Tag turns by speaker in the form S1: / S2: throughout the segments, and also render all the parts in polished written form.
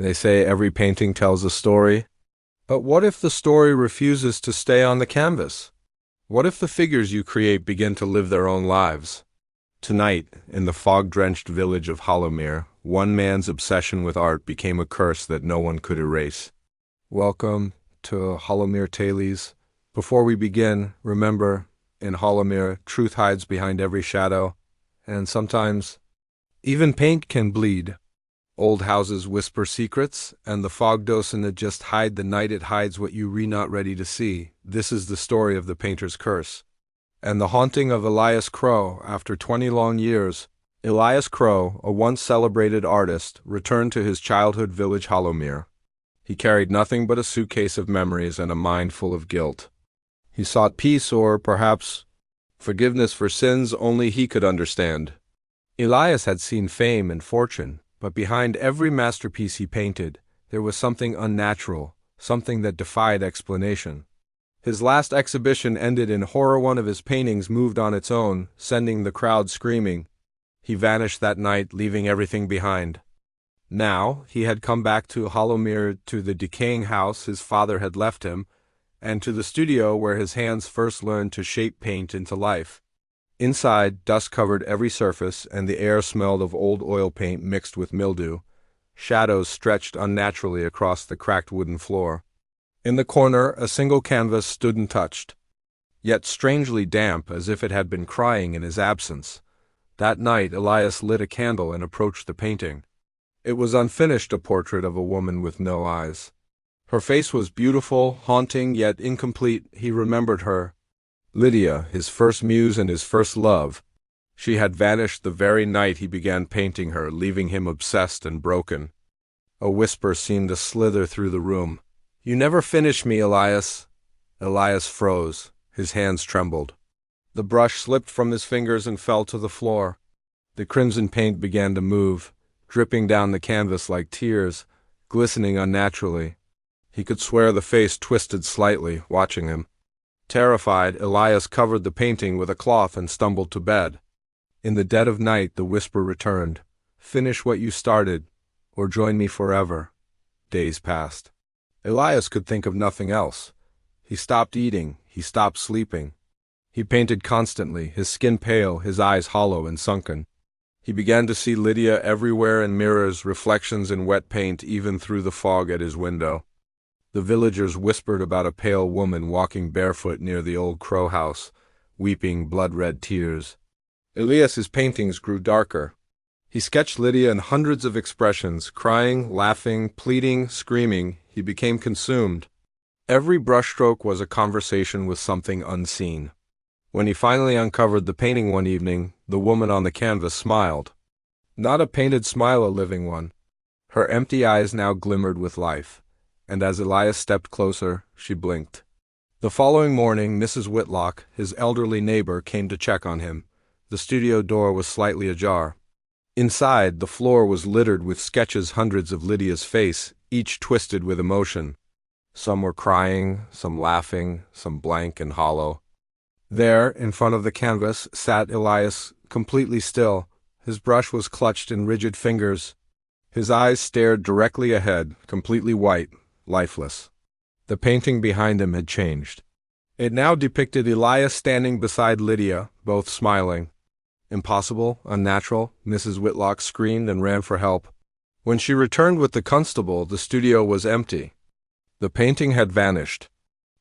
S1: They say every painting tells a story. But what if the story refuses to stay on the canvas? What if the figures you create begin to live their own lives? Tonight, in the fog-drenched village of Hollowmere, one man's obsession with art became a curse that no one could erase. Welcome to Hollowmere Tales. Before we begin, remember, in Hollowmere, truth hides behind every shadow, and sometimes even paint can bleed. Old houses whisper secrets, and the fog doesn't just hide the night, it hides what you're not ready to see. This is the story of the painter's curse and the haunting of Elias Crow. After 20 long years, Elias Crow, a once celebrated artist, returned to his childhood village Hollowmere. He carried nothing but a suitcase of memories and a mind full of guilt. He sought peace, or perhaps forgiveness for sins only he could understand. Elias had seen fame and fortune, but behind every masterpiece he painted, there was something unnatural, something that defied explanation. His last exhibition ended in horror. One of his paintings moved on its own, sending the crowd screaming. He vanished that night, leaving everything behind. Now, he had come back to Hollowmere, to the decaying house his father had left him, and to the studio where his hands first learned to shape paint into life. Inside, dust covered every surface, and the air smelled of old oil paint mixed with mildew. Shadows stretched unnaturally across the cracked wooden floor. In the corner, a single canvas stood untouched, yet strangely damp, as if it had been crying in his absence. That night, Elias lit a candle and approached the painting. It was unfinished, a portrait of a woman with no eyes. Her face was beautiful, haunting, yet incomplete. He remembered her. Lydia, his first muse and his first love. She had vanished the very night he began painting her, leaving him obsessed and broken. A whisper seemed to slither through the room. "You never finish me, Elias." Elias froze. His hands trembled. The brush slipped from his fingers and fell to the floor. The crimson paint began to move, dripping down the canvas like tears, glistening unnaturally. He could swear the face twisted slightly, watching him. Terrified, Elias covered the painting with a cloth and stumbled to bed. In the dead of night, the whisper returned. "Finish what you started, or join me forever." Days passed. Elias could think of nothing else. He stopped eating, he stopped sleeping. He painted constantly, his skin pale, his eyes hollow and sunken. He began to see Lydia everywhere, in mirrors, reflections in wet paint, even through the fog at his window. The villagers whispered about a pale woman walking barefoot near the old crow house, weeping blood-red tears. Elias's paintings grew darker. He sketched Lydia in hundreds of expressions, crying, laughing, pleading, screaming. He became consumed. Every brushstroke was a conversation with something unseen. When he finally uncovered the painting one evening, the woman on the canvas smiled. Not a painted smile, a living one. Her empty eyes now glimmered with life, and as Elias stepped closer, she blinked. The following morning, Mrs. Whitlock, his elderly neighbor, came to check on him. The studio door was slightly ajar. Inside, the floor was littered with sketches, hundreds of Lydia's face, each twisted with emotion. Some were crying, some laughing, some blank and hollow. There, in front of the canvas, sat Elias, completely still. His brush was clutched in rigid fingers. His eyes stared directly ahead, completely white, lifeless. The painting behind him had changed. It now depicted Elias standing beside Lydia, both smiling. "Impossible, unnatural," Mrs. Whitlock screamed and ran for help. When she returned with the constable, the studio was empty. The painting had vanished.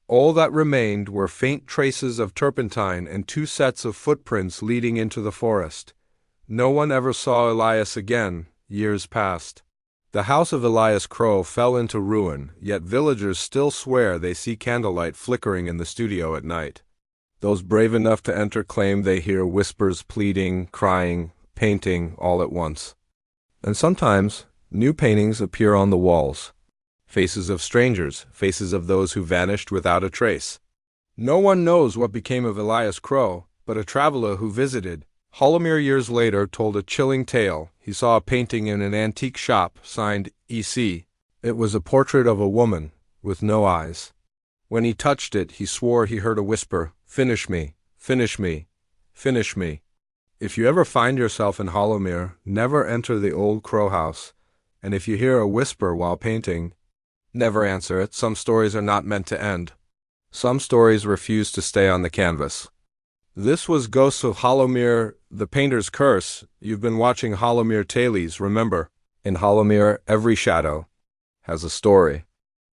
S1: All that remained were faint traces of turpentine and 2 sets of footprints leading into the forest. No one ever saw Elias again. Years passed. The house of Elias Crow fell into ruin, yet villagers still swear they see candlelight flickering in the studio at night. Those brave enough to enter claim they hear whispers, pleading, crying, painting all at once. And sometimes, new paintings appear on the walls. Faces of strangers, faces of those who vanished without a trace. No one knows what became of Elias Crow, but a traveler who visited Hollowmere years later told a chilling tale. He saw a painting in an antique shop, signed E.C. It was a portrait of a woman, with no eyes. When he touched it, he swore he heard a whisper, "Finish me, finish me, finish me." If you ever find yourself in Hollowmere, never enter the old crow house. And if you hear a whisper while painting, never answer it. Some stories are not meant to end. Some stories refuse to stay on the canvas. This was Ghosts of Hollowmere, The Painter's Curse. You've been watching Hollowmere Tales. Remember, in Hollowmere, every shadow has a story.